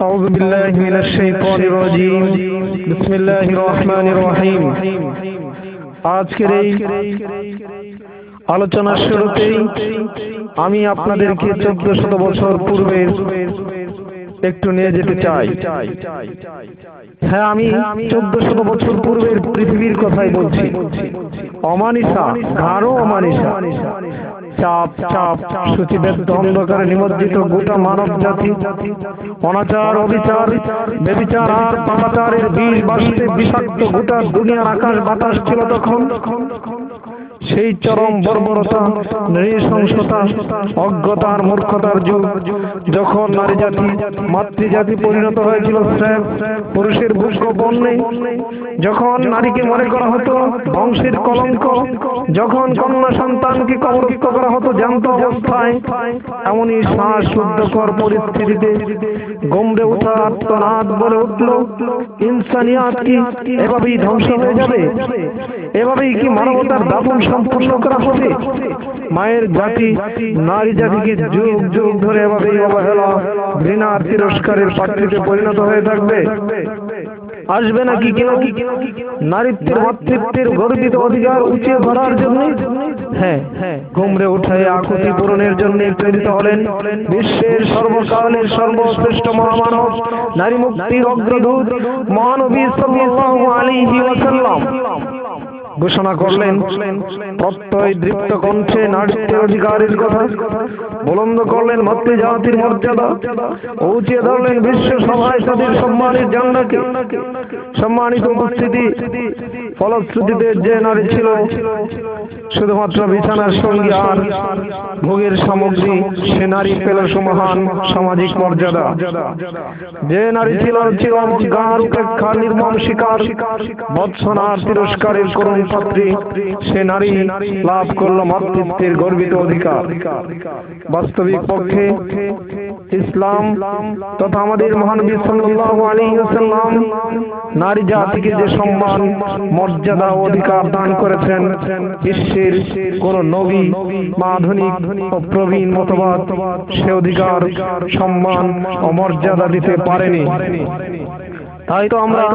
أعوذ بالله من الشيطان الرجيم بسم الله الرحمن الرحيم আজকের এই আলোচনার শুরুতেই আমি আপনাদেরকে 1400 বছর পূর্বের একটু নিয়ে যেতে চাই। হ্যাঁ, আমি 1400 বছর পূর্বের পৃথিবীর কথাই বলছি। অমানিসা, গাঢ় অমানিসা, চাপ চাপ সূচিবদ্ধ অন্ধকারে নিমজ্জিত গোটা মানব জাতি, অনাচার, অবিচার, ব্যভিচার আর পাপাচারের বিষ বাষ্পে বিষাক্ত গোটা দুনিয়ার আকাশ বাতাস ছিল তখন। সেই চরম বর্বরতা, নৃশংসতা, অজ্ঞতার মূর্খতার যুগ, যখন নারী জাতি মাতৃজাতি পরিণত হয়েছিল স্রেফ পুরুষের ভোগ্য পণ্যে, যখন নারীকে মনে করা হতো বংশের কলঙ্ক, যখন কন্যা সন্তানকে কবরস্থ করা হতো জ্যান্ত অবস্থায়, এমনই শ্বাসরুদ্ধকর পরিস্থিতিতে গমড়ে ওঠা আর্তনাদ বলে উঠল, ইনসানিয়াত কি এভাবেই ধ্বংস হয়ে যাবে? এভাবেই কি মানবতার দাপন সম্পূর্ণ করা হবে? মায়ের জাতি নারী জাতিকে যুগ যুগ ধরে এভাবেই অবহেলা, ঘৃণার, তিরস্কারের পাত্রীতে পরিণত হয়ে থাকবে? আসবে নাকি কেউ নারীত্বের মাতৃত্বের গর্বিত অধিকার উঁচিয়ে ধরার জন্য? হ্যাঁ, গমড়ে উঠায় আকুতি পূরণের জন্য প্রেরিত হলেন বিশ্বের সর্বকালের সর্বশ্রেষ্ঠ মহামানব, নারী মুক্তির অগ্রদূত মহানবী সাল্লাল্লাহু আলাইহি ওয়াসাল্লাম। ঘোষণা করলেন প্রত্যয় দৃপ্ত কণ্ঠে নারীত্বের অধিকারের কথা, বুলন্দ করলেন মাতৃজাতির মর্যাদা, উঁচিয়ে ধরলেন বিশ্ব সভায় তাদের সম্মানের জান্ডাকে। সম্মানিত উপস্থিতি, ফলশ্রুতিতে যে নারী ছিল শুধুমাত্র বিছানার সঙ্গী আর ভোগের সামগ্রী, সে নারী পেল সুমহান সামাজিক মর্যাদা। যে নারী ছিল চিরজ্ঞান উপেক্ষা, নির্মম শিকার, বৎসনার তিরস্কারের করুণ পাত্রী, সে নারী লাভ করল মাতৃত্বের গর্বিত অধিকার। বাস্তবিক পক্ষে ইসলাম তথা আমাদের মহানবী সাল্লাল্লাহু আলাইহি ওয়াসাল্লাম নারী জাতিকে যে সম্মান, মর্যাদা ও অধিকার দান করেছেন, বিশ্বের কোন নবী বা আধুনিক ও প্রবীণ মতবাদ সে অধিকার, সম্মান ও মর্যাদা দিতে পারেনি। তাই তো আমরা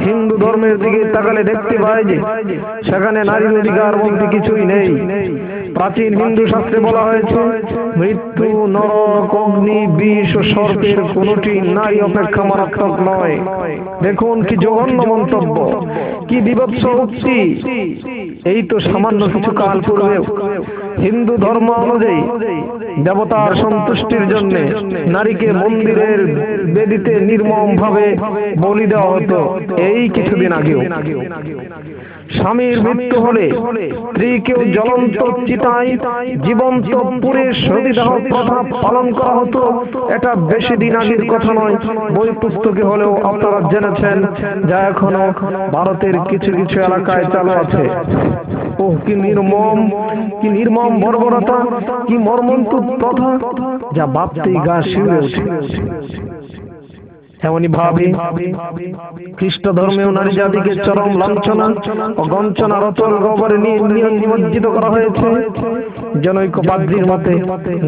হিন্দু ধর্মের দিকে তাকালে দেখতে পাই যে সেখানে নারীর অধিকার বলতে কিছুই নেই। প্রাচীন হিন্দু শাস্ত্রে বলা হয়েছে, মৃত্যু, নরক, অগ্নি, বিষ ও সর্পের কোনটি নারী অপেক্ষা মারাত্মক নয়। দেখুন কি জঘন্য মন্তব্য, কি বিভৎস উক্তি! এই তো সামান্য কিছু কাল পূর্বে হিন্দু ধর্ম অনুযায়ী দেবতার সন্তুষ্টির জন্য নারীকে মন্দিরের বেদিতে নির্মম ভাবে বলি দেওয়া হতো। এই কিছুদিন আগেও স্বামীর মৃত্যু হলে স্ত্রীকেও জ্বলন্ত চিতায় জীবন্ত পুরে সতীদাহ প্রথা পালন করা হতো। এটা বেশি দিন আগের কথা নয়, বই পুস্তকে হলেও আপনারা জেনেছেন, যা এখনো ভারতের কিছু কিছু এলাকায় চালু আছে। ওহ, কি নির্মম বর্বরতা, কি মর্মন্তুদ প্রথা, যা ভাবতেই গা শিউরে ওঠে। এমনই ভাবে খ্রিস্ট ধর্মেও নারী জাতিকে চরম লাঞ্ছনা ও গঞ্চনার অচল গহ্বরে নিমজ্জিত করা হয়েছে। জনৈক পাদ্রীর মতে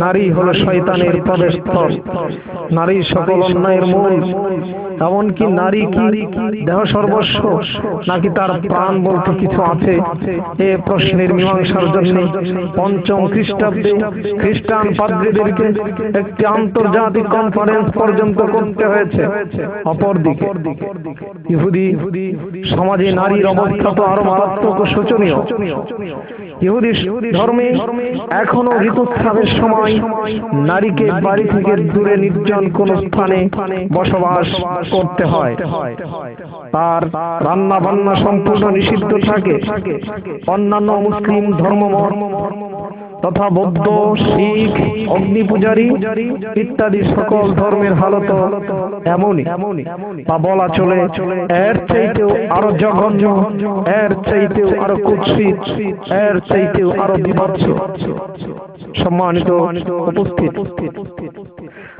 নারী হলো শয়তানের প্রবেশস্থল, নারী সকল অন্যায়ের মূল। এমনকি নারী কি দেহ সর্বস্ব, নাকি তার প্রাণ বলতে কিছু আছে? এ প্রশ্নের মীমাংসার জন্য পঞ্চম খ্রিস্টাব্দে খ্রিস্টান পাদ্রীদেরকে একটি আন্তর্জাতিক কনফারেন্স পর্যন্ত করতে হয়েছে। অপরদিকে ইহুদি সমাজে নারীর অবস্থা তো আরো মারাত্মক ও শোচনীয়। ইহুদি ধর্মে এখনো ঋতুস্রাবের সময় নারীকে বাড়ি থেকে দূরে নির্জন কোন স্থানে বসবাস করতে হয়। তার রান্না বান্না সম্পূর্ণ নিষিদ্ধ থাকে। অন্যান্য মুসলিম ধর্মমত তথা বৌদ্ধ, শিখ, অগ্নি পূজারী ইত্যাদি সকল ধর্মের হালত এমনই, তা বলা চলে এর চাইতেও আরো জঘন্য, এর চাইতেও আরো কুৎসিত, এর চাইতেও আরো বিভৎস। সম্মানিত উপস্থিত,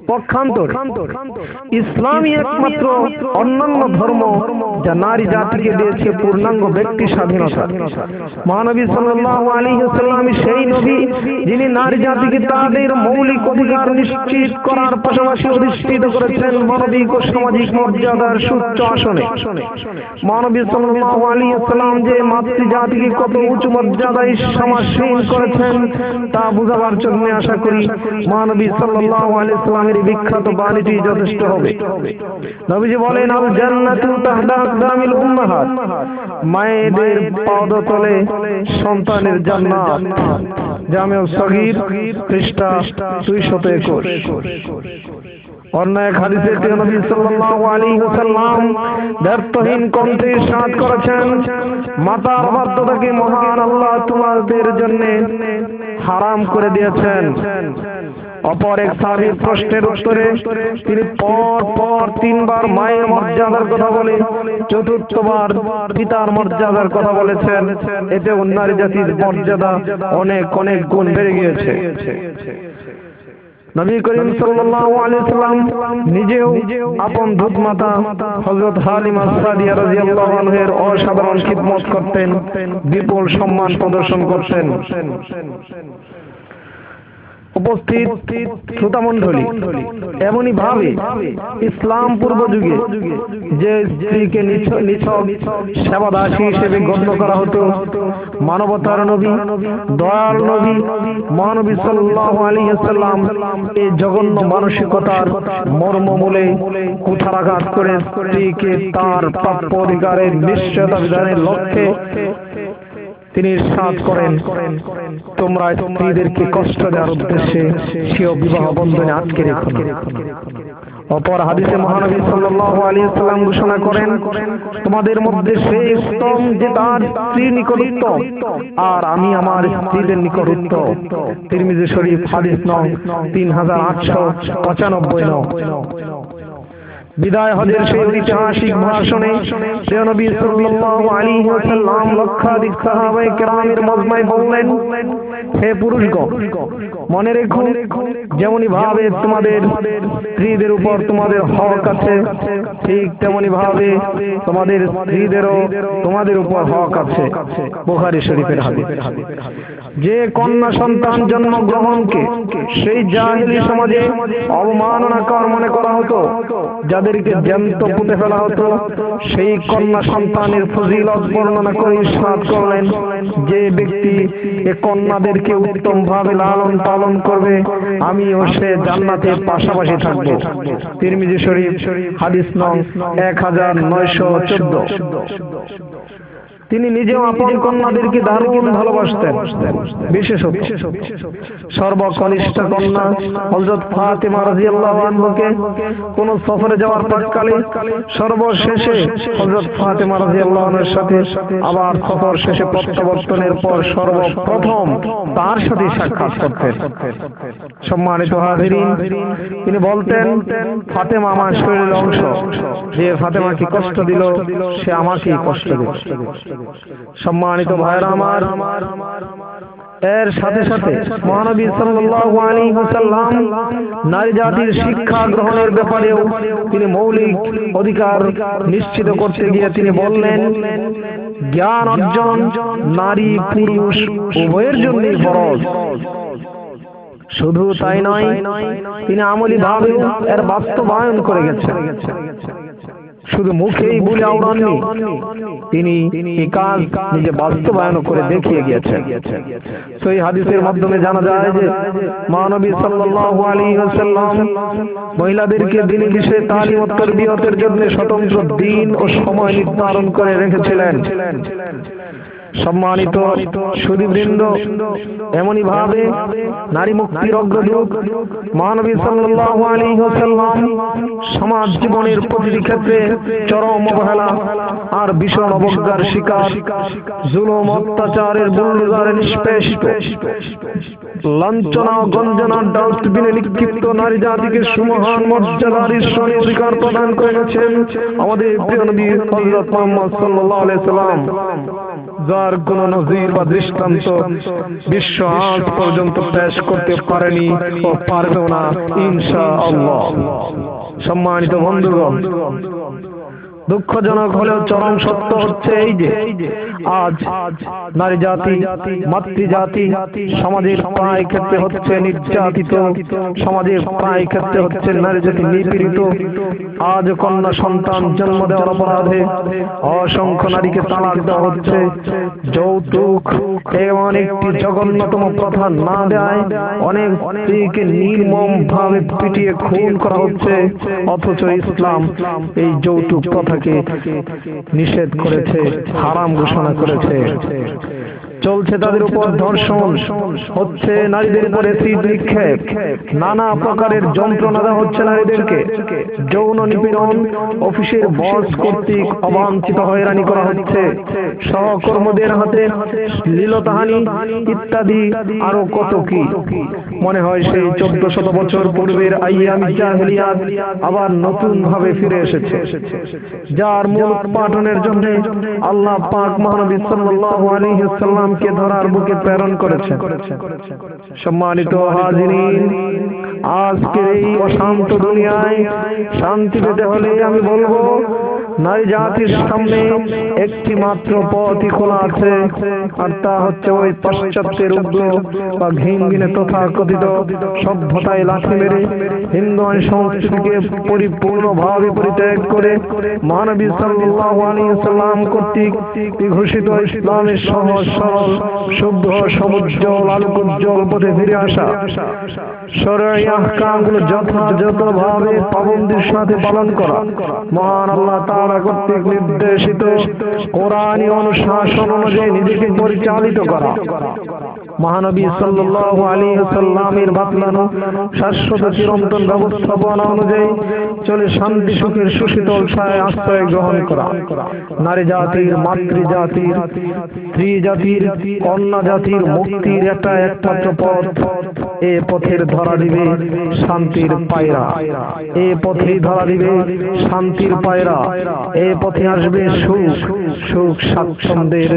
পক্ষান্তর ইসলামই একমাত্র অন্যান্য ধর্ম যা নারী জাতিকে দিয়েছে পূর্ণাঙ্গ ব্যক্তি স্বাধীনতা। মহানবী সাল্লাল্লাহু আলাইহি ওয়াসাল্লাম সেই নবী যিনি নারী জাতিকে তাদের মৌলিক অধিকার নিশ্চিত করার পাশাপাশি অধিষ্ঠিত করেছেন মানবিক ও সামাজিক মর্যাদার সুউচ্চ আসনে। মহানবী সাল্লাল্লাহু আলাইহি ওয়াসাল্লাম যে মাতৃ জাতিকে কত উঁচু মর্যাদায় সমাসীন করেছেন তা বোঝাবার জন্য আশা করি মহানবী সাল্লাল্লাহু আলাইহি ওয়াসাল্লামের বিখ্যাত বাণীটি যথেষ্ট হবে। নবীজি বলেন, আল জান্নাতু তাহতা আকদামিল উম্মাহাত, মায়েদের পাদতলে সন্তানের জান্নাত। জামিউ সগীর পৃষ্ঠা 221। অন্য এক হাদিসে নবী সাল্লাল্লাহু আলাইহি ওয়াসাল্লাম ব্যর্থহীন কণ্ঠে ইরশাদ করেছেন, মাতার বাধ্যতাকে মহান আল্লাহ তোমাদের জন্য হারাম করে দিয়েছেন। অপর এক সাহাবীর প্রশ্নের উত্তরে তিনি পর 3 বার মায়ের মর্যাদার কথা বলে চতুর্থবার পিতার মর্যাদার কথা বলেছেন। এতে নারী জাতির মর্যাদা অনেক অনেক গুণ বেড়ে গিয়েছে। নবী করিম সাল্লাল্লাহু আলাইহি ওয়াসাল্লাম নিজেও আপন দুধ মাতা হযরত হালিমা সাদিয়া রাদিয়াল্লাহু আনহার অসাধারণ খিদমত করতেন, বিপুল সম্মান প্রদর্শন করতেন। উপস্থিত শ্রোতামণ্ডলী, এমনই ভাবে ইসলাম পূর্ব যুগে যে স্ত্রীকে নিছক সেবাদাসী হিসেবে গণ্য করা হতো, মানবতার নবী, দয়াল নবী মহানবী সাল্লাল্লাহু আলাইহি ওয়াসাল্লাম এই জঘন্য মানসিকতার মর্মমূলে কুঠারাঘাত করে স্ত্রীকে তার প্রাপ্য অধিকারের নিশ্চয়তা বিধানের লক্ষ্যে তিনি ইরশাদ করেন, তোমরা স্ত্রীদেরকে কষ্ট দেওয়ার উদ্দেশ্যে স্বীয় বিবাহ বন্ধনে আটকে রেখো না। অপর হাদিসে মহানবী সাল্লাল্লাহু আলাইহি ওয়াসাল্লাম ঘোষণা করেন, তোমাদের মধ্যে সেই উত্তম যে তার স্ত্রীর নিকট উত্তম, আর আমি আমার স্ত্রীদের নিকট উত্তম। তিরমিজি শরীফ হাদিস নং 3895। বিদায় হজের সেই ঐতিহাসিক ভাষণে প্রিয় নবী সাল্লাল্লাহু আলাইহি ওয়াসাল্লাম লক্ষাধিক সাহাবায়ে কেরামের মজমায় বললেন, হে পুরুষগণ, মনে রেখো যেমনি ভাবে তোমাদের স্ত্রীদের উপর তোমাদের হক আছে, ঠিক তেমনি ভাবে তোমাদের স্ত্রীদেরও তোমাদের উপর হক আছে। বুখারী শরীফের হাদিস। যে কন্যা সন্তান জন্মগ্রহণকে সেই জাহেলি সমাজে অবমাননাকর মনে করা হতো, যাদেরকে জ্যান্ত পুঁতে ফেলা হতো, সেই কন্যা সন্তানের ফজিলত বর্ণনা করে ইরশাদ করলেন, যে ব্যক্তি এ কন্যাদেরকে উত্তম ভাবে লালন পালন করবে, আমিও সে জান্নাতে পাশাপাশি থাকবো। তিরমিজি শরীফ হাদিস নং 1914। তিনি নিজেও আপন কন্যাদেরকে দারুণ ভালোবাসতেন। বিশেষত সর্বকনিষ্ঠ কন্যা হযরত ফাতেমা রাদিয়াল্লাহু আনহাকে কোন সফরে যাওয়ার প্রাক্কালে সর্বশেষে হযরত ফাতেমা রাদিয়াল্লাহু আনহার সাথে আবার সফর শেষে প্রত্যাবর্তনের পর সর্বপ্রথম তার সাথে সাক্ষাৎ করতেন। সম্মানিত হাজিরিন, তিনি বলতেন, ফাতেমা আমার শরীরের অংশ, যে ফাতেমাকে কষ্ট দিল সে আমাকেই কষ্ট দিল। সম্মানিত ভাইরা আমার, এর সাথে সাথে মহানবী সাল্লাল্লাহু আলাইহি ওয়াসাল্লাম নারী জাতির শিক্ষা গ্রহণের ব্যাপারেও তিনি মৌলিক অধিকার নিশ্চিত করতে গিয়ে তিনি বললেন, জ্ঞান অর্জন নারী পুরুষ উভয়ের জন্যই ফরজ। শুধু তাই নয়, তিনি আমলি ভাবে এর বাস্তবায়ন করে গেছেন। শুধু মুখেই বলে আওড়াননি, তিনি এই কাজ নিজে বাস্তবায়ন করে দেখিয়ে গিয়েছেন। সেই হাদিসের মাধ্যমে জানা যায় যে মহানবী সাল্লাল্লাহু আলাইহি ওয়াসাল্লাম মহিলাদেরকে দ্বীনি বিষয়ে তালিম ও তারবিয়তের জন্য স্বতন্ত্র দিন ও সময় নির্ধারণ করে রেখেছিলেন। সম্মানিত সুধীবৃন্দ, এমনই ভাবে নারী মুক্তির অগ্রদূত মহানবী সাল্লাল্লাহু আলাইহি ওয়াসাল্লাম সমাজ জীবনের প্রতিটি ক্ষেত্রে চরম অবহেলা আর ভীষণ অবজ্ঞার শিকার, জুলুম অত্যাচারের বুলডোজারে নিষ্পেষিত, লাঞ্ছনা ও গঞ্জনার ডাস্টবিনে নিক্ষিপ্ত নারী জাতিকে সুমহান মর্যাদার ঈশ্বরীয় অধিকার প্রদান করে গেছেন আমাদের প্রিয় নবী হযরত মুহাম্মদ সাল্লাল্লাহু আলাইহি ওয়াসাল্লাম। যার কোনো নজির বা দৃষ্টান্ত বিশ্ব আজ পর্যন্ত পেশ করতে পারেনি ও পারবেও না ইনশাআল্লাহ। সম্মানিত বন্ধুগণ, দুঃখজনক হলেও চরম সত্য হচ্ছে এই যে আজ নারী জাতি, মাতৃজাতি সমাজের প্রায় ক্ষেত্রে হচ্ছে নির্যাতিত, সমাজের প্রায় ক্ষেত্রে হচ্ছে নারী জাতি নিপীড়িত। আজ কন্যা সন্তান জন্ম দেওয়ার অপরাধে অসংখ্য নারীকে তালাক দেওয়া হচ্ছে। যৌতুক এমন একটি জঘন্যতম প্রথা না দেয় অনেক স্ত্রীকে নির্মম ভাবে পিটিয়ে খুন করা হচ্ছে, অথচ ইসলাম এই যৌতুক প্রথা নিষেধ করেছে, হারাম ঘোষণা করেছে। চলছে তাদের উপর ধর্ষণ, হচ্ছে নারীদের উপর এসিড নিক্ষেপ, নানা প্রকারের যন্ত্রণা দেওয়া হচ্ছে নারীদেরকে, যৌন নিপীড়ন, অফিসের বস কর্তৃক অবাঞ্ছিত হয়রানি করা হচ্ছে, সহকর্মীদের হাতে লীলতাহানি ইত্যাদি আরো কত কি। মনে হয় সেই 1400 বছর পূর্বের আইয়াম জাহেলিয়াত আবার নতুন ভাবে ফিরে এসেছে, যার মূল উৎপাটনের জন্য আল্লাহ পাক মহানবী সাল্লাল্লাহু আলাইহি ওয়াসাল্লামকে ধরার বুকে প্রেরণ করেছেন। সম্মানিত হাজিরিন, আজকের এই অশান্ত দুনিয়ায় শান্তি পেতে হলে আমি বলবো নারী জাতির সামনে একটি মাত্র পথই খোলা আছে, আর তা হচ্ছে ওই পাশ্চাত্যের উগ্র বা ঘিনঘিনে তথাকথিত সভ্যতায় লাথি মেরে হিন্দু সংস্কৃতিকে পরিপূর্ণভাবে পরিত্যাগ করে মহানবী সাল্লাল্লাহু আলাইহি ওয়াসাল্লাম কর্তৃক ঘোষিত ইসলামের সহজ সরল শুদ্ধ সমুজ্জ্বল আলোকোজ্জ্বল পথে ফিরে আসা, শরঈ আহকামগুলো যথাযথভাবে পাবন্দির সাথে পালন করা, মহান আল্লাহ তাআলা কর্তৃক নির্দেশিত কোরআনী অনুশাসন অনুযায়ী নিজেকে পরিচালিত করা, মহানবী সাল্লাল্লাহু আলাইহি ওয়াসাল্লামের বাতলানো শাশ্বত চিরন্তন ব্যবস্থাপনা অনুযায়ী চলে শান্তি সুখের সুশীতল ছায়ায় আশ্রয় গ্রহণ করা, নারী জাতির, মাতৃজাতির, স্ত্রী জাতির, কন্যা জাতির মুক্তির একটা একমাত্র পথ। এ পথের ধরা দিবে শান্তির পায়রা, এ পথেই ধরা দিবে শান্তির পায়রা, এ পথে আসবে সুখ, সুখ স্বাচ্ছন্দ্যের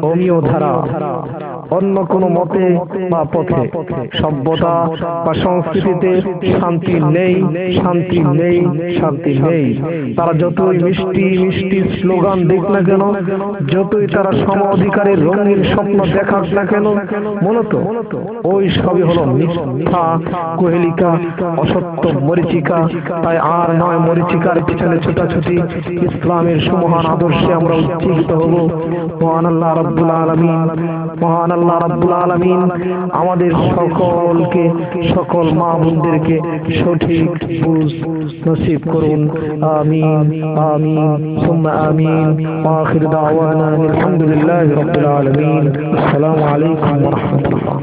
অমীয় ধারা। অন্য কোনো মতে বা পথে, সভ্যতা বা সংস্কৃতিতে শান্তি নেই, শান্তি নেই, শান্তি নেই। তারা যতই মিষ্টি মিষ্টি স্লোগান দিক না কেন, যতই তারা সম অধিকারের রঙিন স্বপ্ন দেখাক না কেন, মূলত ওই সবই হলো মিথ্যা কুহেলিকা, অসত্য মরীচিকা। তাই আর নয় মরীচিকার পিছনে ছোটাছুটি, ইসলামের সুমহান আদর্শে আমরা উজ্জীবিত হব। মহান আল্লাহ রাব্বুল আলামিন, মহান আল্লাহ রাব্বুল আলামিন আমাদের সকলকে, সকল মা বোনদেরকে সঠিক বুঝ নসিব করুন। আমিন আমিন সুম্মা আমিন। আখির দাওয়ানা আলহামদুলিল্লাহি রাব্বিল আলামিন। আসসালামু আলাইকুম ওয়া রাহমাতুল্লাহ।